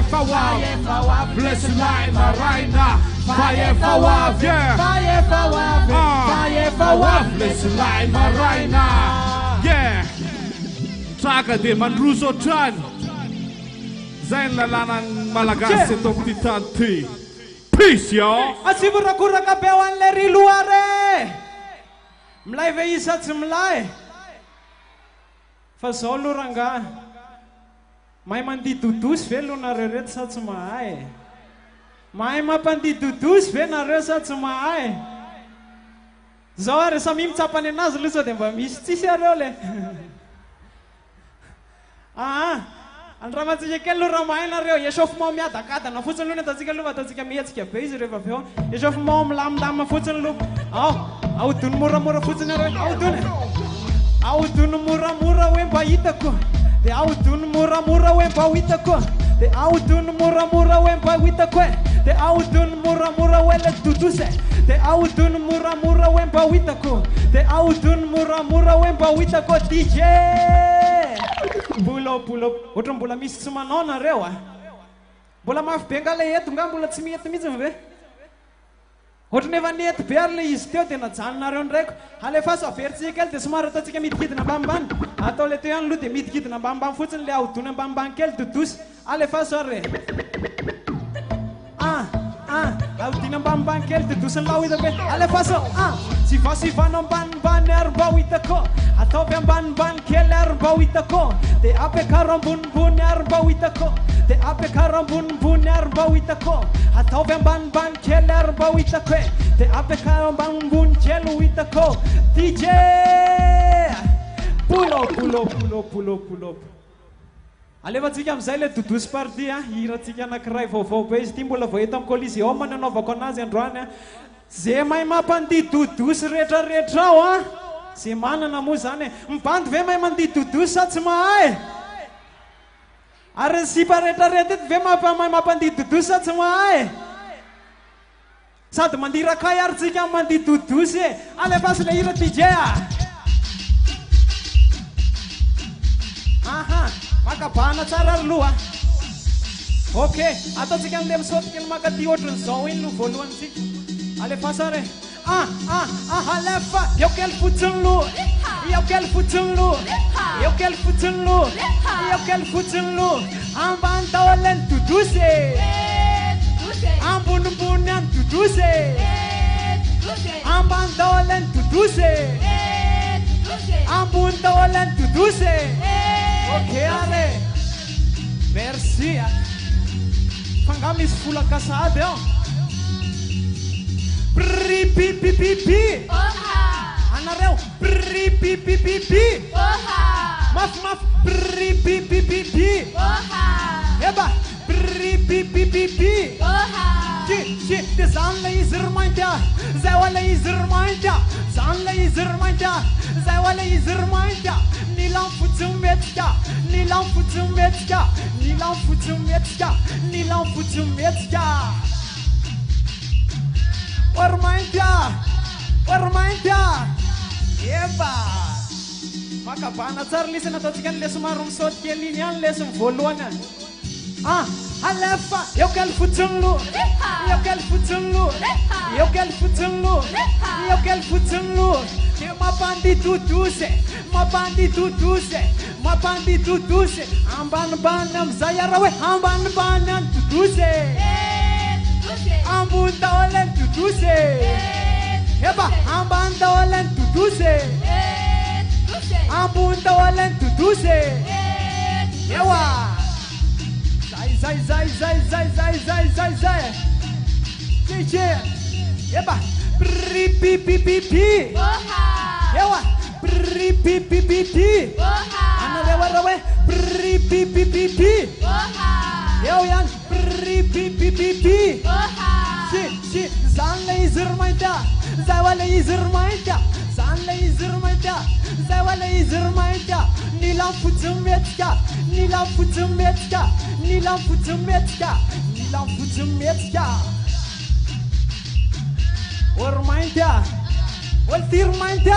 Fayefawa, bless life Marina. Fayefawa, yeah. Fayefawa, bless life Marina. Yeah. Traga de Mandruso Tran. Zain lalanang Malagas itong titanti. Peace, y'all. Asibura-kura kapewan leri luare. Mlai veisat mlai. Fasolo ranga. Mai mandi tutus velo na reret sat mai. Mai mapandi tutus ve na resat mai. Zore samim tsapane naz luso de ba misti serole. Andra mazi kello ramaina reo yeshof mom ya takata na futsen lune tazikelu ba tazika mietske base reva feo yeshof mom lam dam futsen lu au tun mura futsen reo au tun mura wemba itako de au tun mura wemba itako de au tun mura wemba itako de au tun mura wele tutuse de au tun mura wemba itako de au tun mura wemba itako DJ Pulo Otro mbola misy tsy manao reo mbola mafy be ngala eto nga mbola tsy mety mihitsy ve Otro nefa nety be ary le izy teo tena janonareo ndraiky alefa so averitsika kely dia somary ataontsika midikidina ambanimbany atao le teo ihany aloha dia midikidina ambanimbany fotsiny le ahodony ambanimbany kely dodosy alefa so re ahodiny ambanimbany kely dodosiny lao hitako hoe alefa so sivasivana ambanimbany ary mba ho hitako ataovy ambanimbany kely ary mba ho hitako dia apekaro ambonimbony ary mba ho hitako dia apekaro ambonimbony ary mba ho hitako ataovy ambanimbany kely ary mba ho hitako e dia apekaro ambanimbony kely ho hitako DJ pulo alefatsika amin'izay le dodosy party hiratsika anankiray vaovao be izy ity mbola vao eto amin'ny coliseum nanaovako anazy androany zay mahay mampandihy dodosy rehetrarehetra ao zay manana moa zany mibandy ve mahay mandihy dodosy sa tsy mahay ary sipa rehetrarehetra eto ve mahay mampandihy dodosy sa tsy mahay sady mandihy rakay ary tsika mandihy dodosy e alefasy le hira DJ makabana tsara ary loha ok ataotsika an'le misaotika ny makaty ohatran'izao iny no voalohantsika alefasa re alefa eo kely fotsiny loha eo kely fotsiny loha eo kely fotsiny loha eo kely fotsiny loha ambany daoleny dodosy ambonimbony any dodosy ambany daoleny dodosy ambony daoleny dodosy ok ale merci fanga misy folakasady ao pripipipipi anareo pripipipipi mafimafy pripipipipi eba pripipipipi dia zany le izy romainty zay ho le izy romainty zany le izy romainty zay ho le izy romainty nilan fotsiny metsika nilan fotsiny metsika nilan fotsiny metsika nilan fotsiny metsika ormainty eba makabana tsara lisana ataotsika an'le somary misaoty kely iny ihany lesiny voalohany alefa eo kely fotsiny loha eo kely fotsiny loha eo kely fotsiny loha eo kely fotsiny loha dia mampandihy dodosy mampandihy dodosy mampandihy dodosy ambanimbany amin'izay ara hoe ambanimbany any dodosy ambony daoleny dodosy eba ambany daoleny dodosy ambony daoleny dodosy ewa zay DJ eba pripipipipi ewa pripipipipi anarewa pripipipipi eo yan pripipipipi si zany le izy romainty zay ho le izy romainty zany le izy romainty zay ho le izy romainty nilan fotsiny metsika nilan fotsiny metsika nilan fotsiny metsika nilan fotsiny metsika ormainty ol ty romainty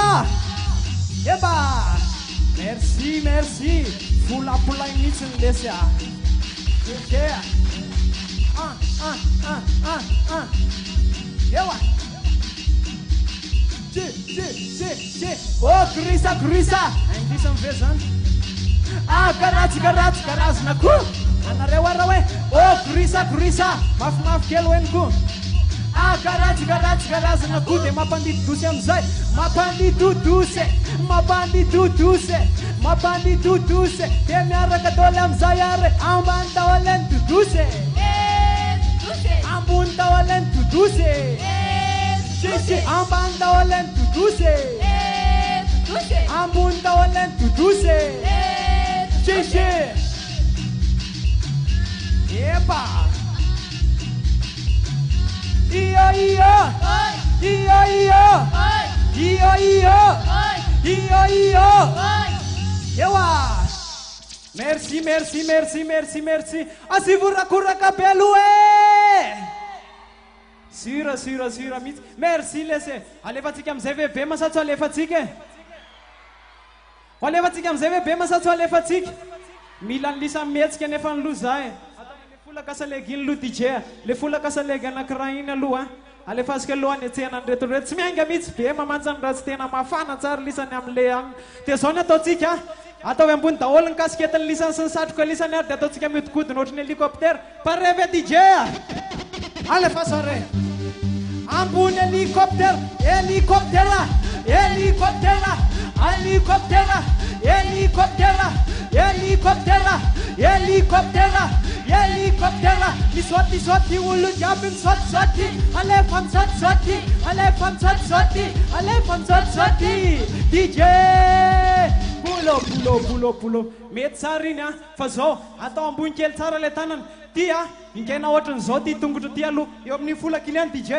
eba merci volapolay mihitsy ny lesy ok Ewa. Oh, Grisa. Andisa mvezan. Karaz na ku. Anareo arawe. Oh, Grisa. Maf kelo enku. Karaz na ku de mapandiduse amzay. Mapandiduse. Te miaraka dole amzay are. Ambanda walen tuduse. Ambunda walen tuduse. Ambanda walen tuduse. Ambunda walen tuduse. Epa. Iyo. Ewa. Merci. Asivura kuraka belue. Sira. Merci lese. Alefatsika amzay bebe masatso alefatsika. Alefatsika amzay bebe masatso alefatsika. Milan lisa metsika nefa ny lozay. Le fola kasalegin lu DJ. Le fola kasalegan anakiraina lu alefasika lohany etsehana ny reto tsy mianga mihitsy be mamanja ny raha tsy tena mafana tsara lisany am'le agny dia zao ny ataotsika atao ambony daholo ny kasiketany lisany sy ny satroka lisany ary dia ataotsika mihodinkodina ohatry ny hélicoptère pareve DJ alefasare ambony hélicoptère Miswati ulu jabin swati alefam swati DJ pulo mety tsara iny fa zao atao ambony kely tsara le tanany ty ingena ohatrany zao ty tongotra ty aloha eo amin'ny fola kiliany DJ